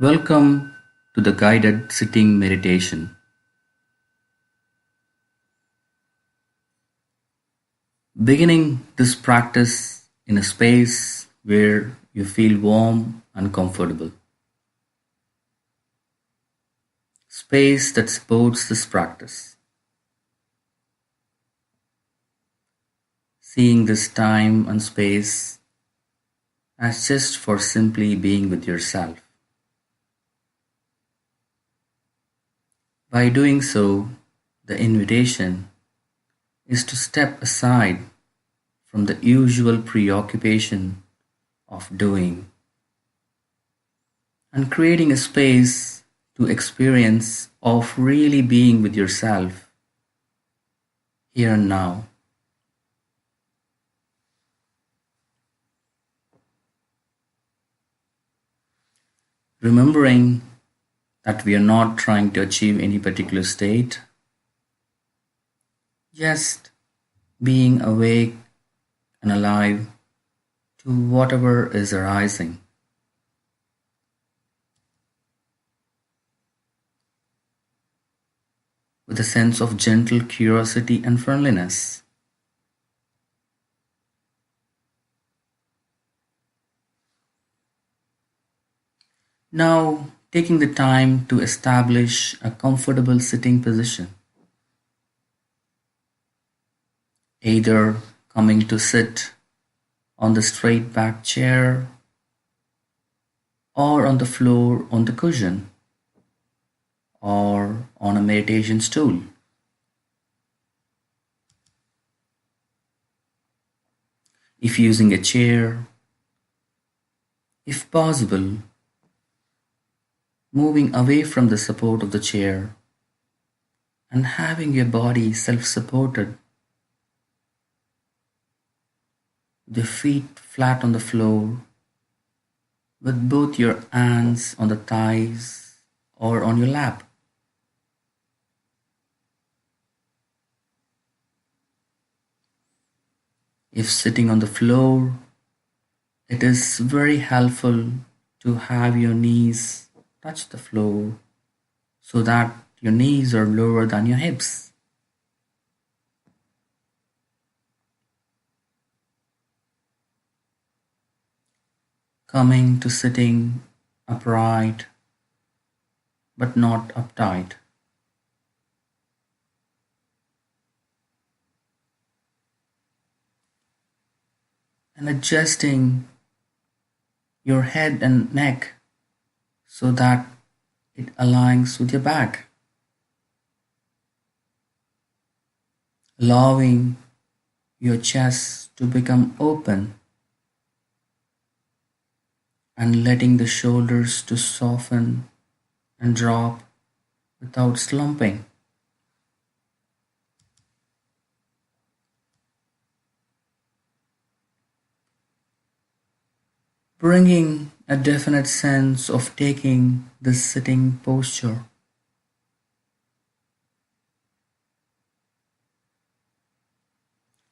Welcome to the guided sitting meditation. Beginning this practice in a space where you feel warm and comfortable. Space that supports this practice. Seeing this time and space as just for simply being with yourself. By doing so, the invitation is to step aside from the usual preoccupation of doing and creating a space to experience of really being with yourself here and now. Remembering that we are not trying to achieve any particular state, just being awake and alive to whatever is arising. With a sense of gentle curiosity and friendliness. Now, taking the time to establish a comfortable sitting position. Either coming to sit on the straight back chair or on the floor on the cushion or on a meditation stool. If using a chair, if possible, moving away from the support of the chair and having your body self-supported, the feet flat on the floor, with both your hands on the thighs or on your lap. If sitting on the floor, it is very helpful to have your knees touch the floor so that your knees are lower than your hips. Coming to sitting upright but not uptight. And adjusting your head and neck so that it aligns with your back. Allowing your chest to become open and letting the shoulders to soften and drop without slumping. Bringing a definite sense of taking this sitting posture.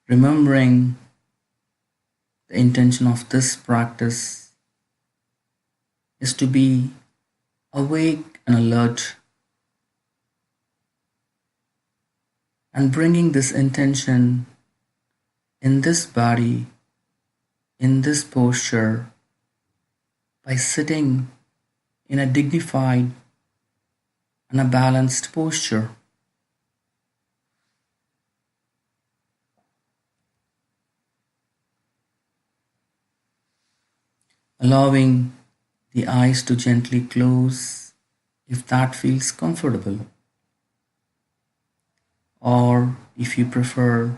Remembering the intention of this practice is to be awake and alert, and bringing this intention in this body, in this posture, by sitting in a dignified and a balanced posture. Allowing the eyes to gently close if that feels comfortable, or if you prefer,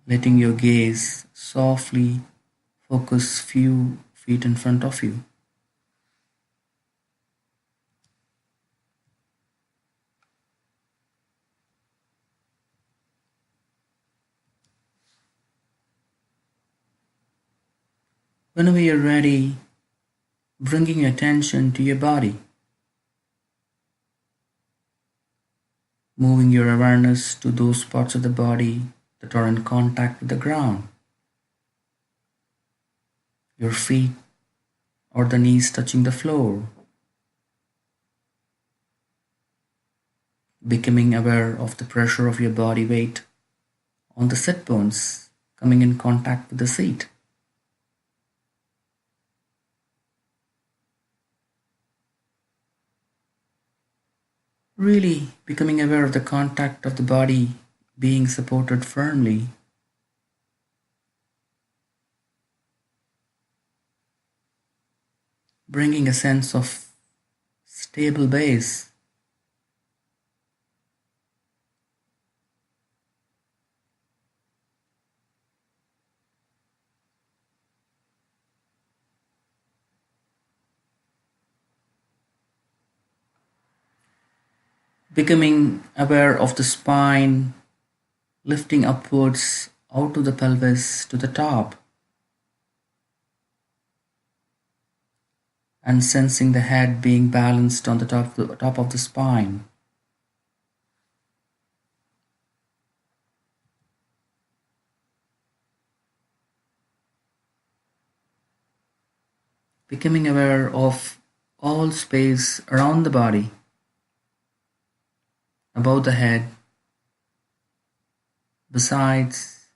letting your gaze softly focus few feet in front of you. Whenever you're ready, bringing your attention to your body, moving your awareness to those parts of the body that are in contact with the ground, your feet or the knees touching the floor, becoming aware of the pressure of your body weight on the sit bones coming in contact with the seat. Really becoming aware of the contact of the body being supported firmly, bringing a sense of stable base. Becoming aware of the spine lifting upwards out of the pelvis to the top and sensing the head being balanced on the top of the spine. Becoming aware of all space around the body, above the head, besides,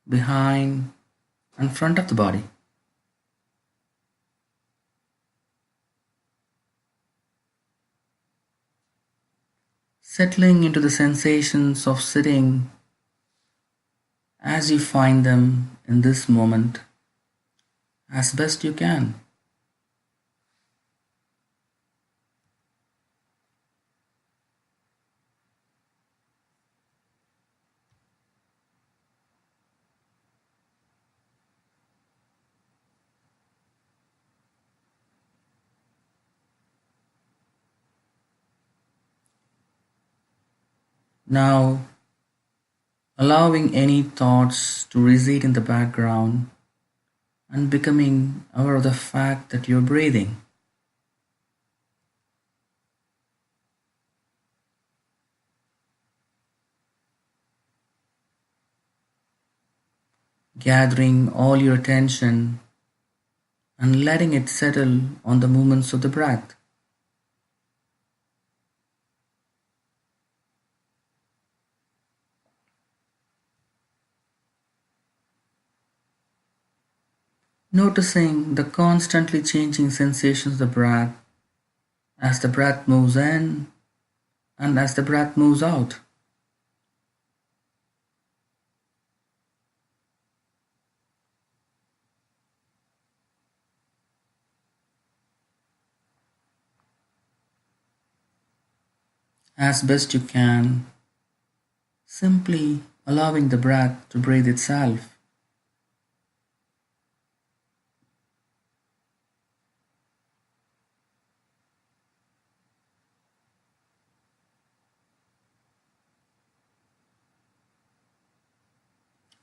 behind, and front of the body. Settling into the sensations of sitting as you find them in this moment as best you can. Now, allowing any thoughts to recede in the background and becoming aware of the fact that you're breathing. Gathering all your attention and letting it settle on the movements of the breath. Noticing the constantly changing sensations of the breath as the breath moves in and as the breath moves out. As best you can, simply allowing the breath to breathe itself.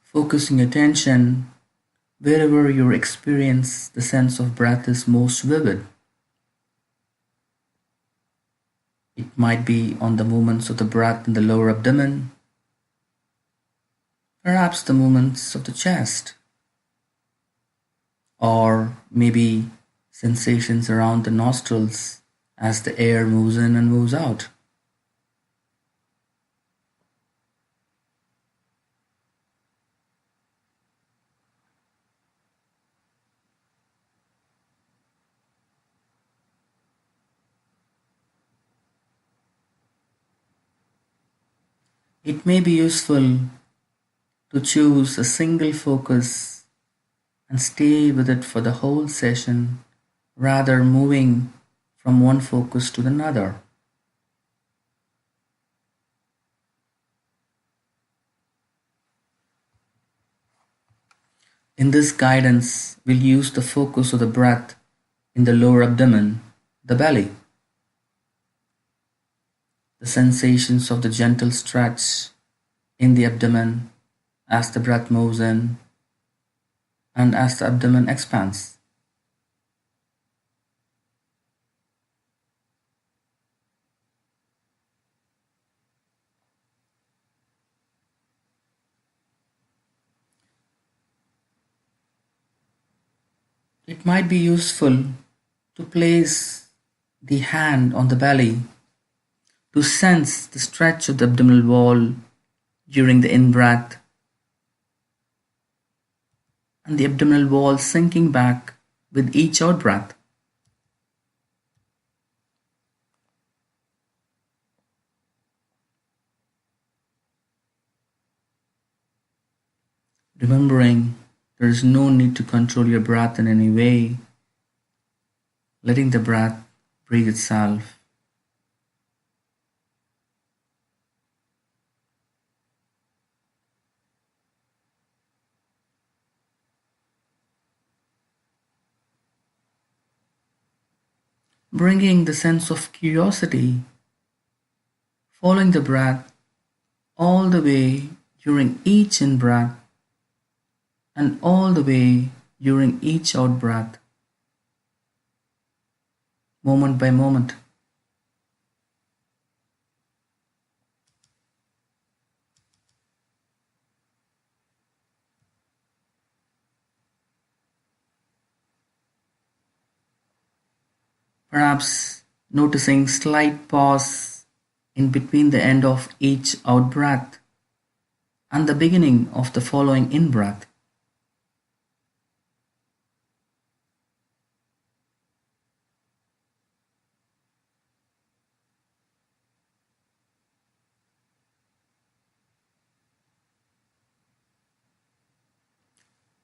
Focusing attention wherever your experience the sense of breath is most vivid. It might be on the movements of the breath in the lower abdomen, perhaps the movements of the chest, or maybe sensations around the nostrils as the air moves in and moves out. It may be useful to choose a single focus and stay with it for the whole session rather moving from one focus to another. In this guidance, we'll use the focus of the breath in the lower abdomen, the belly, the sensations of the gentle stretch in the abdomen as the breath moves in and as the abdomen expands. It might be useful to place the hand on the belly to sense the stretch of the abdominal wall during the in breath and the abdominal wall sinking back with each out breath. Remembering there is no need to control your breath in any way, letting the breath breathe itself. Bringing the sense of curiosity, following the breath all the way during each in breath and all the way during each out breath, moment by moment. Perhaps noticing slight pause in between the end of each out breath and the beginning of the following in breath.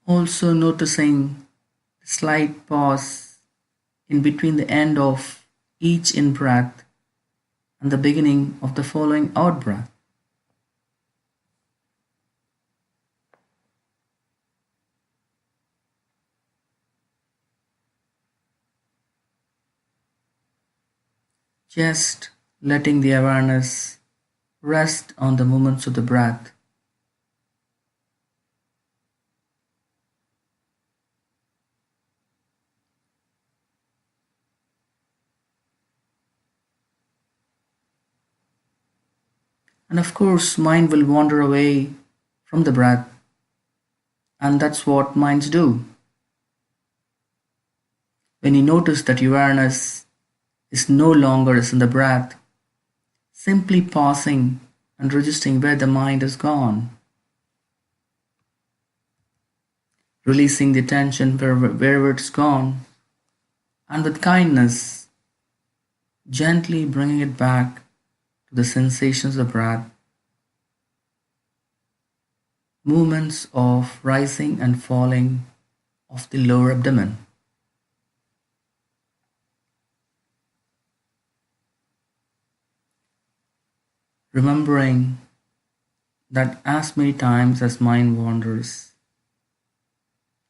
Also noticing the slight pause in between the end of each in breath and the beginning of the following out breath. Just letting the awareness rest on the movements of the breath. And of course, mind will wander away from the breath, and that's what minds do. When you notice that your awareness is no longer is in the breath, simply pausing and registering where the mind has gone, releasing the tension wherever it's gone, and with kindness, gently bringing it back to the sensations of breath, movements of rising and falling of the lower abdomen. Remembering that as many times as mind wanders,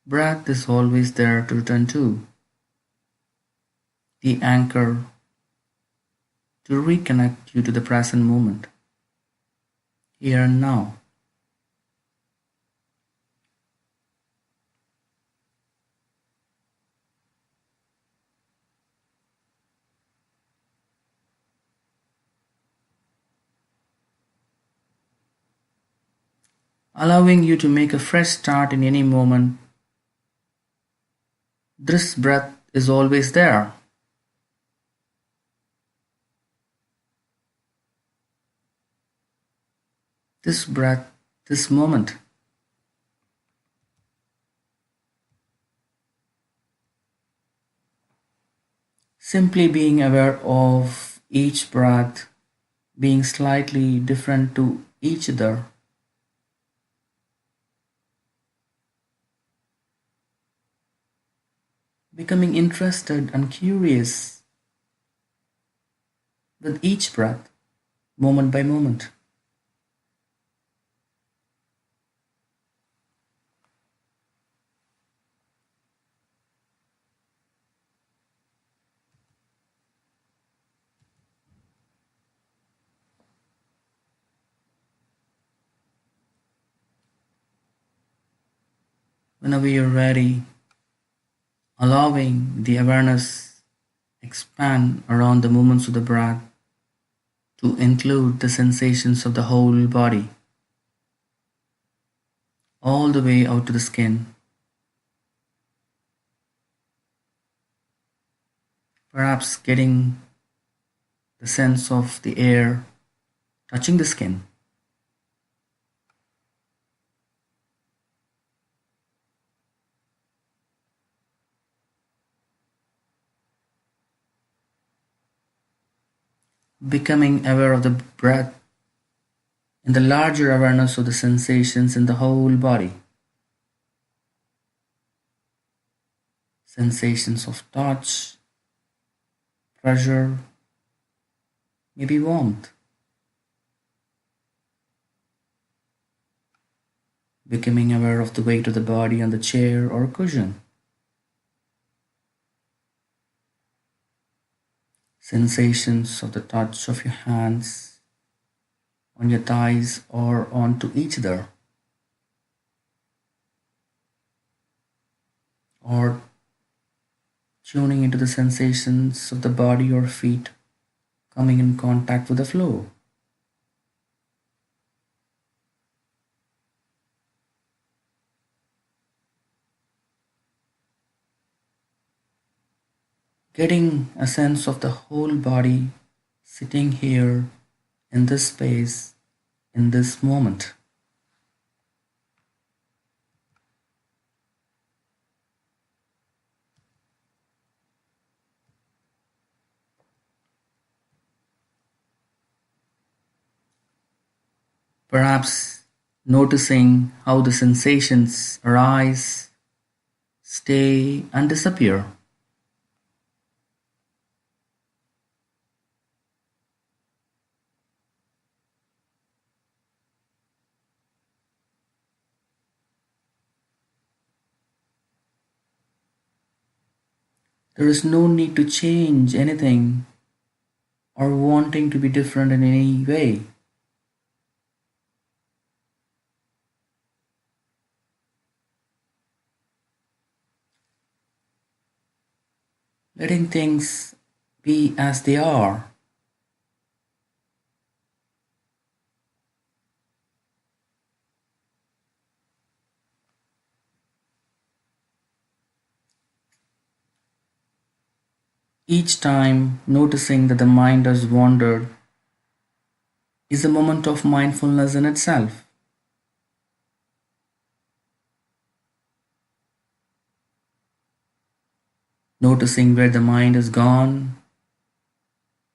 breath is always there to return to, the anchor to reconnect you to the present moment, here and now. Allowing you to make a fresh start in any moment. This breath is always there. This breath, this moment. Simply being aware of each breath being slightly different to each other. Becoming interested and curious with each breath, moment by moment. Whenever you're ready, allowing the awareness expand around the movements of the breath to include the sensations of the whole body, all the way out to the skin. Perhaps getting the sense of the air touching the skin, becoming aware of the breath in the larger awareness of the sensations in the whole body, sensations of touch, pressure, maybe warmth, becoming aware of the weight of the body on the chair or cushion, sensations of the touch of your hands on your thighs or onto each other, or tuning into the sensations of the body or feet coming in contact with the floor. Getting a sense of the whole body sitting here in this space, in this moment. Perhaps noticing how the sensations arise, stay, and disappear. There is no need to change anything or wanting to be different in any way. Letting things be as they are. Each time noticing that the mind has wandered is a moment of mindfulness in itself. Noticing where the mind has gone,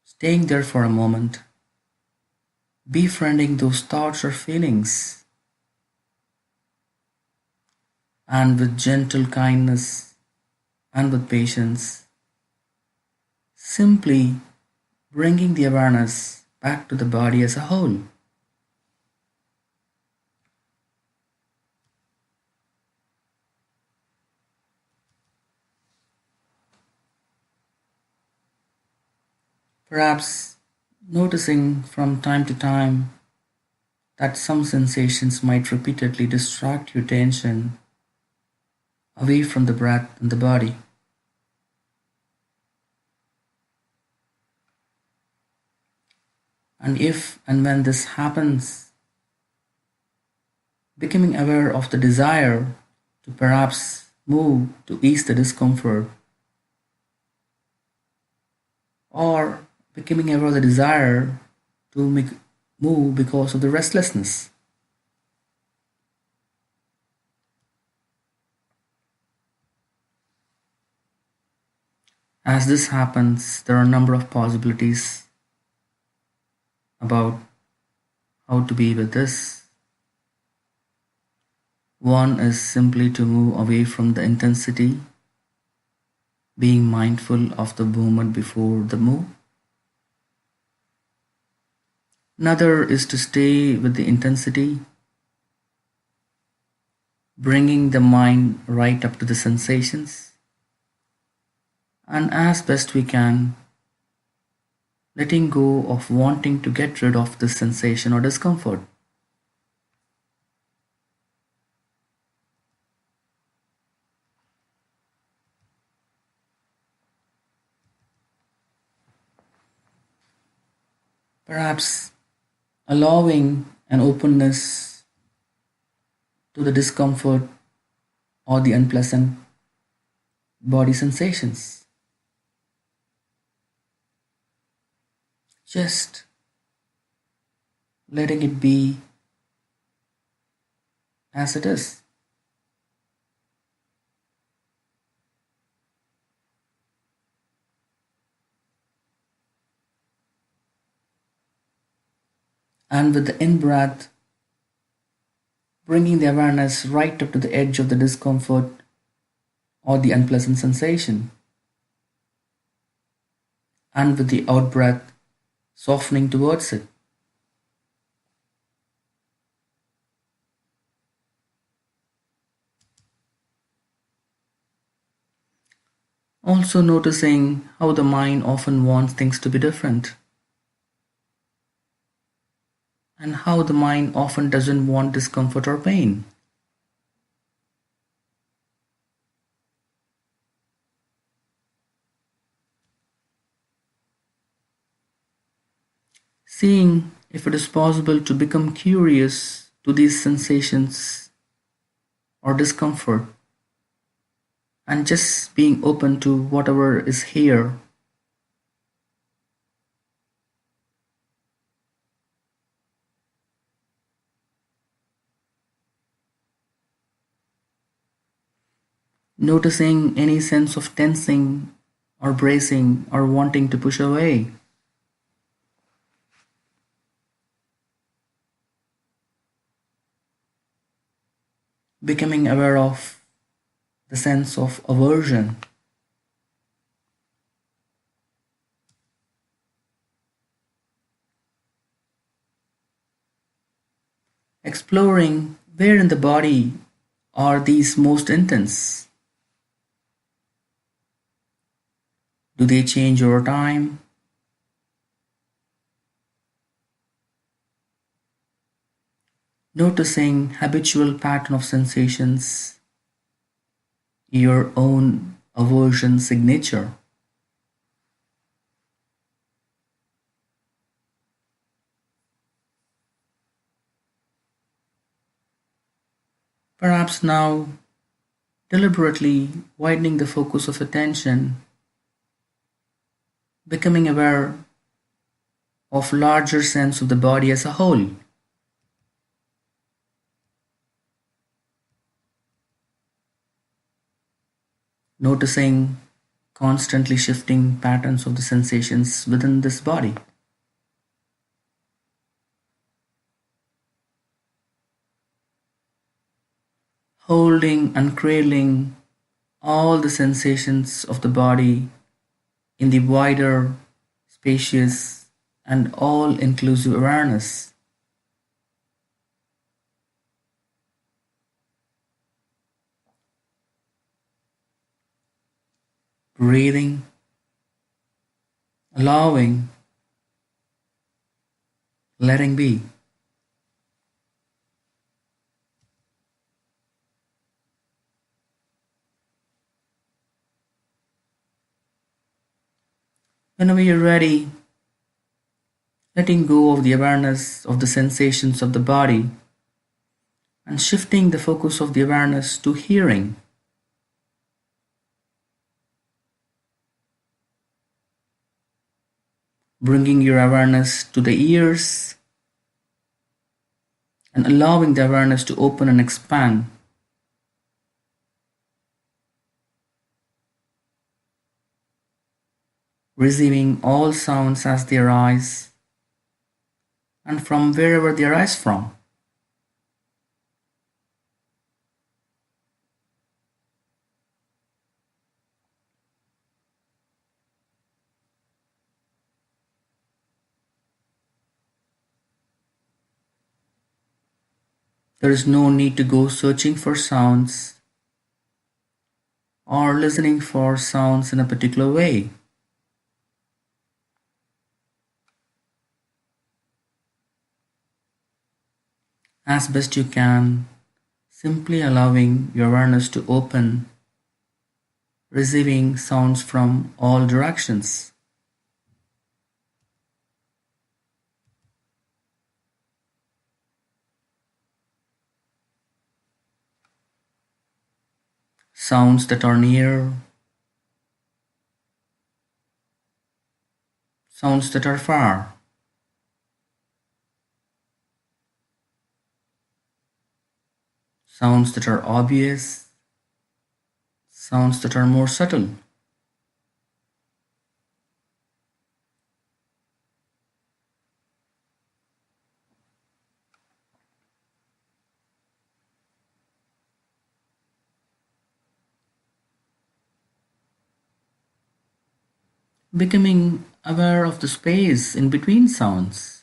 staying there for a moment, befriending those thoughts or feelings, and with gentle kindness and with patience, simply bringing the awareness back to the body as a whole. Perhaps noticing from time to time that some sensations might repeatedly distract your attention away from the breath and the body. And if and when this happens, becoming aware of the desire to perhaps move to ease the discomfort, or becoming aware of the desire to move because of the restlessness. As this happens, there are a number of possibilities about how to be with this. One is simply to move away from the intensity, being mindful of the moment before the move. Another is to stay with the intensity, bringing the mind right up to the sensations, and as best we can, letting go of wanting to get rid of the sensation or discomfort. Perhaps allowing an openness to the discomfort or the unpleasant body sensations. just letting it be as it is. And with the in breath, bringing the awareness right up to the edge of the discomfort or the unpleasant sensation. And with the out breath, softening towards it. Also noticing how the mind often wants things to be different, and how the mind often doesn't want discomfort or pain. Seeing if it is possible to become curious to these sensations or discomfort, and just being open to whatever is here. Noticing any sense of tensing or bracing or wanting to push away. Becoming aware of the sense of aversion. Exploring where in the body are these most intense. Do they change over time? Noticing habitual pattern of sensations, your own aversion signature. Perhaps now deliberately widening the focus of attention, becoming aware of larger sense of the body as a whole. Noticing constantly shifting patterns of the sensations within this body. Holding and cradling all the sensations of the body in the wider, spacious, and all inclusive awareness. Breathing, allowing, letting be. Whenever you're ready, letting go of the awareness of the sensations of the body and shifting the focus of the awareness to hearing. Bringing your awareness to the ears and allowing the awareness to open and expand. Receiving all sounds as they arise and from wherever they arise from. There is no need to go searching for sounds or listening for sounds in a particular way. As best you can, simply allowing your awareness to open, receiving sounds from all directions. Sounds that are near, sounds that are far. sounds that are obvious, sounds that are more subtle. Becoming aware of the space in between sounds.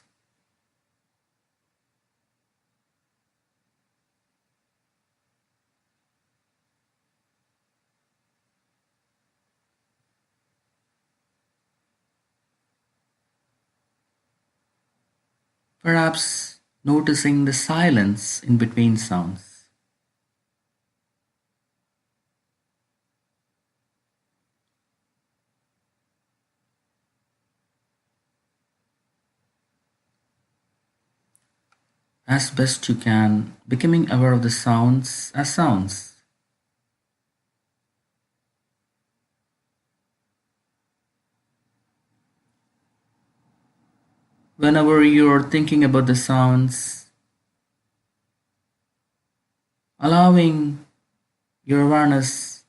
Perhaps noticing the silence in between sounds. As best you can, becoming aware of the sounds as sounds. Whenever you're thinking about the sounds, allowing your awareness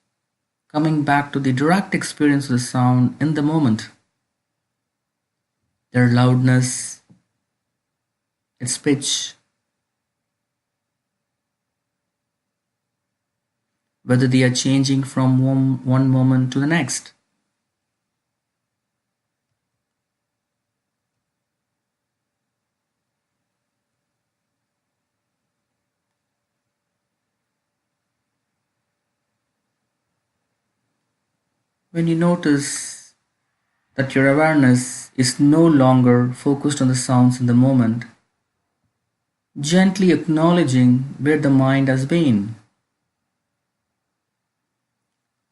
coming back to the direct experience of the sound in the moment, their loudness, its pitch, whether they are changing from one moment to the next. When you notice that your awareness is no longer focused on the sounds in the moment, gently acknowledging where the mind has been,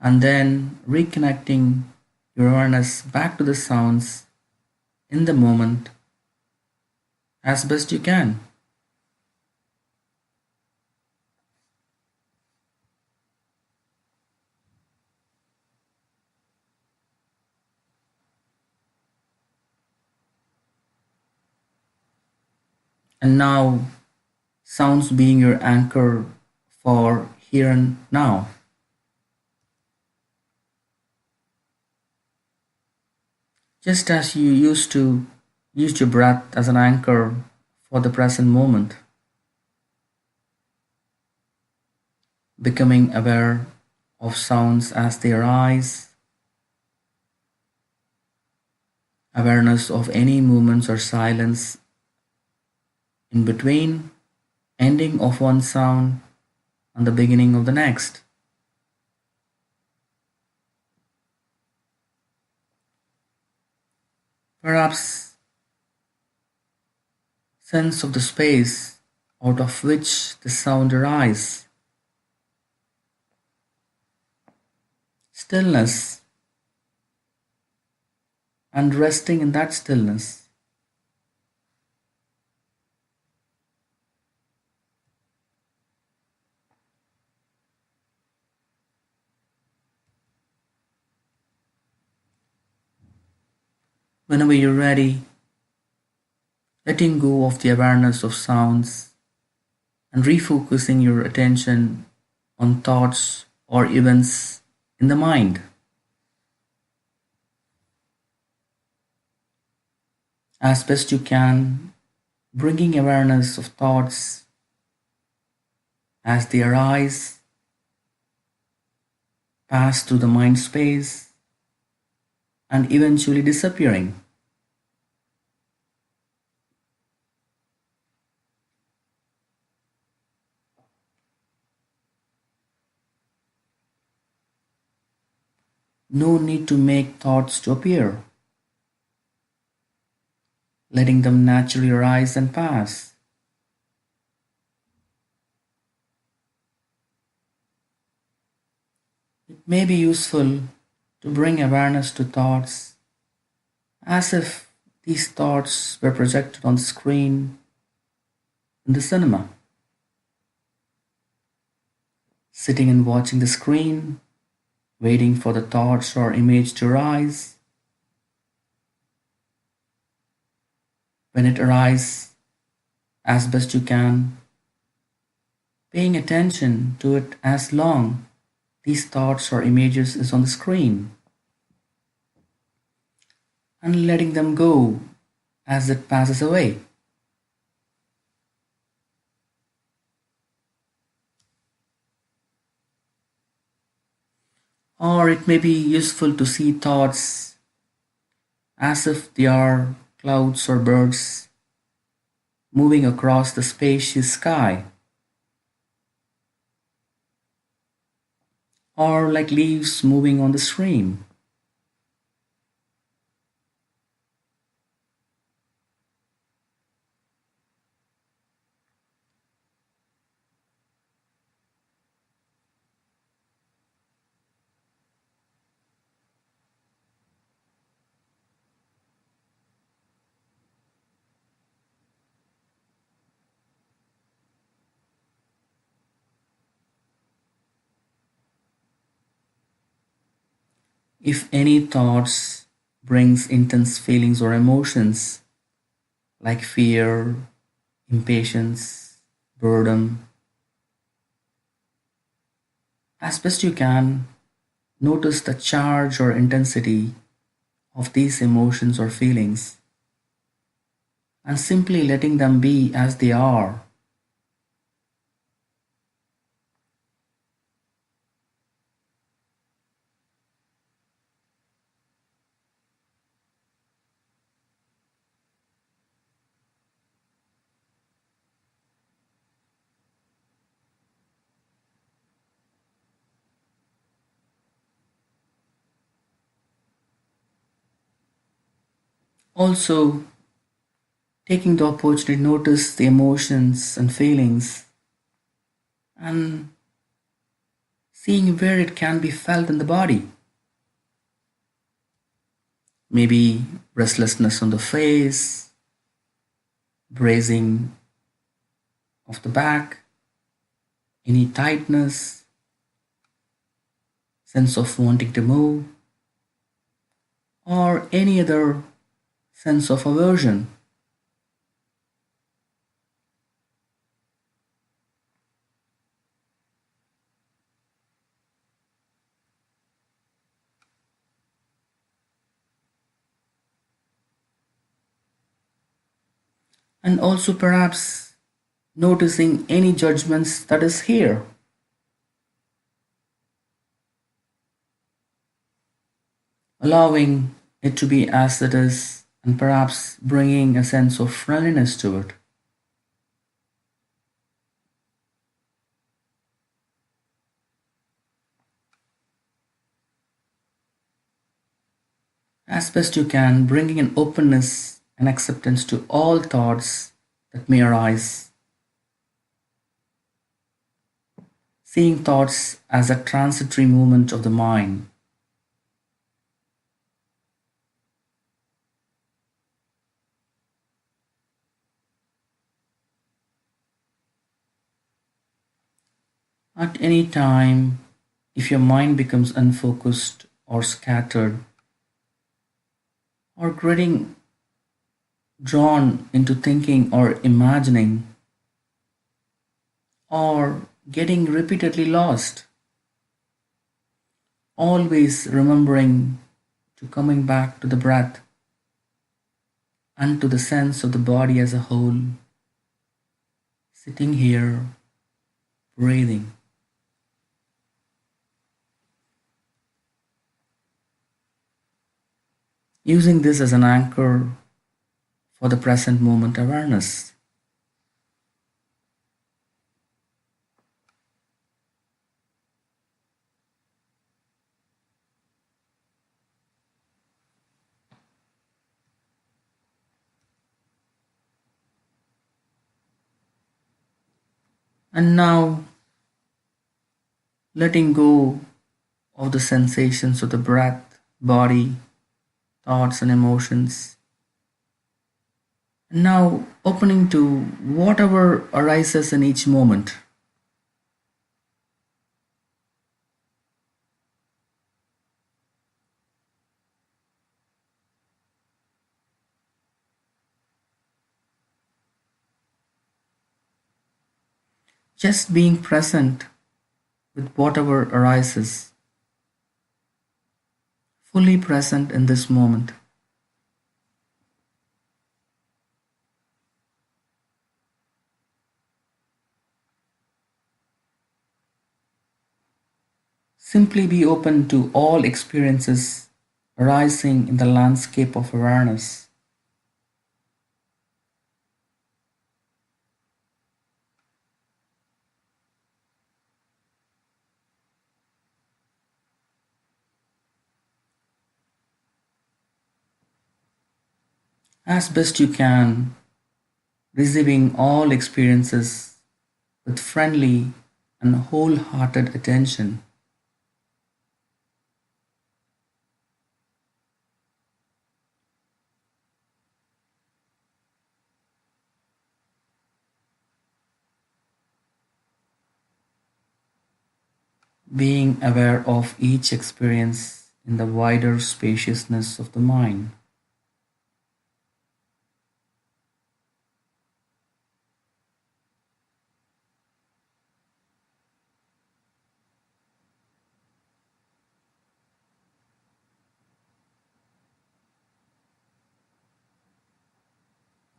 and then reconnecting your awareness back to the sounds in the moment as best you can. And now, sounds being your anchor for here and now. Just as you used to use your breath as an anchor for the present moment, becoming aware of sounds as they arise, awareness of any movements or silence in between, ending of one sound and the beginning of the next. Perhaps sense of the space out of which the sound arises, stillness, and resting in that stillness. Whenever you're ready, letting go of the awareness of sounds and refocusing your attention on thoughts or events in the mind. As best you can, bringing awareness of thoughts as they arise, pass through the mind space, and eventually disappearing. No need to make thoughts to appear, letting them naturally arise and pass. It may be useful to bring awareness to thoughts as if these thoughts were projected on the screen in the cinema. Sitting and watching the screen, waiting for the thoughts or image to arise. When it arises, as best you can, paying attention to it as long these thoughts or images is on the screen, and letting them go as it passes away. Or it may be useful to see thoughts as if they are clouds or birds moving across the spacious sky, or like leaves moving on the stream. If any thoughts brings intense feelings or emotions like fear, impatience, boredom, as best you can, notice the charge or intensity of these emotions or feelings and simply letting them be as they are. Also, taking the opportunity to notice the emotions and feelings and seeing where it can be felt in the body. Maybe restlessness on the face, bracing of the back, any tightness, sense of wanting to move, or any other sense of aversion. And also perhaps noticing any judgments that is here, allowing it to be as it is, and perhaps bringing a sense of friendliness to it. As best you can, bringing an openness and acceptance to all thoughts that may arise, seeing thoughts as a transitory movement of the mind. At any time, if your mind becomes unfocused or scattered or getting drawn into thinking or imagining or getting repeatedly lost, always remembering to coming back to the breath and to the sense of the body as a whole, sitting here, breathing. Using this as an anchor for the present moment awareness. And now letting go of the sensations of the breath, body, thoughts, and emotions. And now opening to whatever arises in each moment. Just being present with whatever arises, fully present in this moment. Simply be open to all experiences arising in the landscape of awareness. As best you can, receiving all experiences with friendly and wholehearted attention. Being aware of each experience in the wider spaciousness of the mind.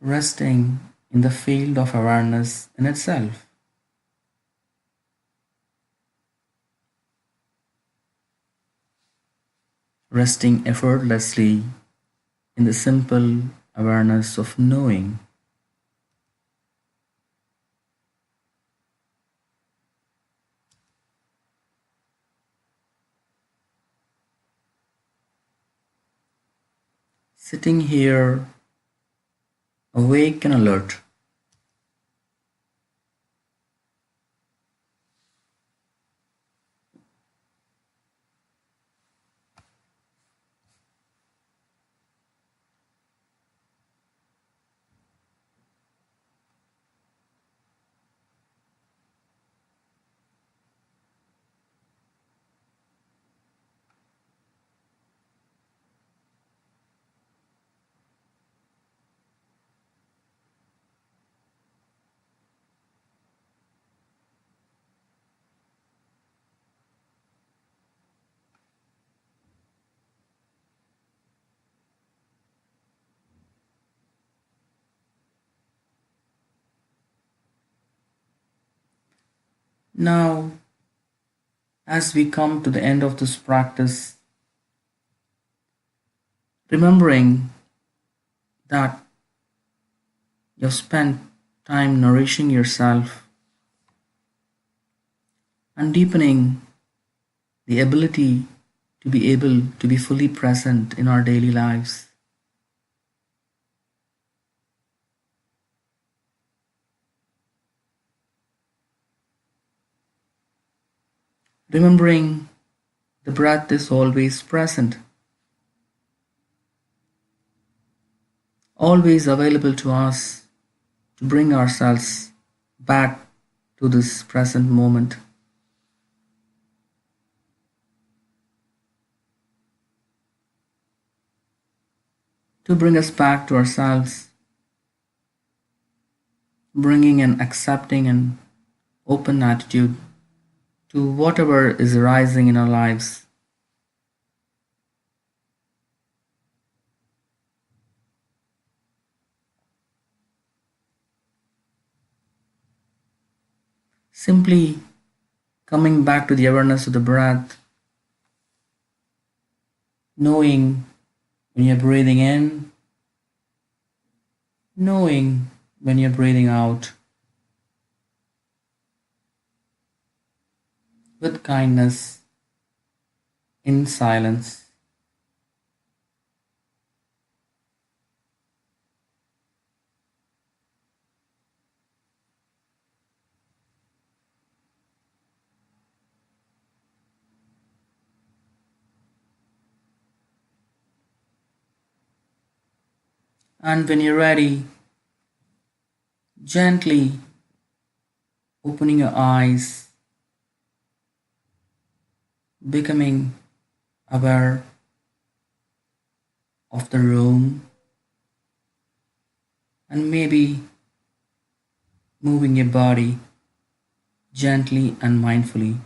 Resting in the field of awareness in itself. Resting effortlessly in the simple awareness of knowing. Sitting here, awake and alert. Now, as we come to the end of this practice, remembering that you've spent time nourishing yourself and deepening the ability to be able to be fully present in our daily lives. Remembering the breath is always present, always available to us to bring ourselves back to this present moment, to bring us back to ourselves, bringing an accepting and open attitude to whatever is arising in our lives. Simply coming back to the awareness of the breath, knowing when you're breathing in, knowing when you're breathing out, with kindness, in silence. And when you're ready, gently opening your eyes, becoming aware of the room, and maybe moving your body gently and mindfully.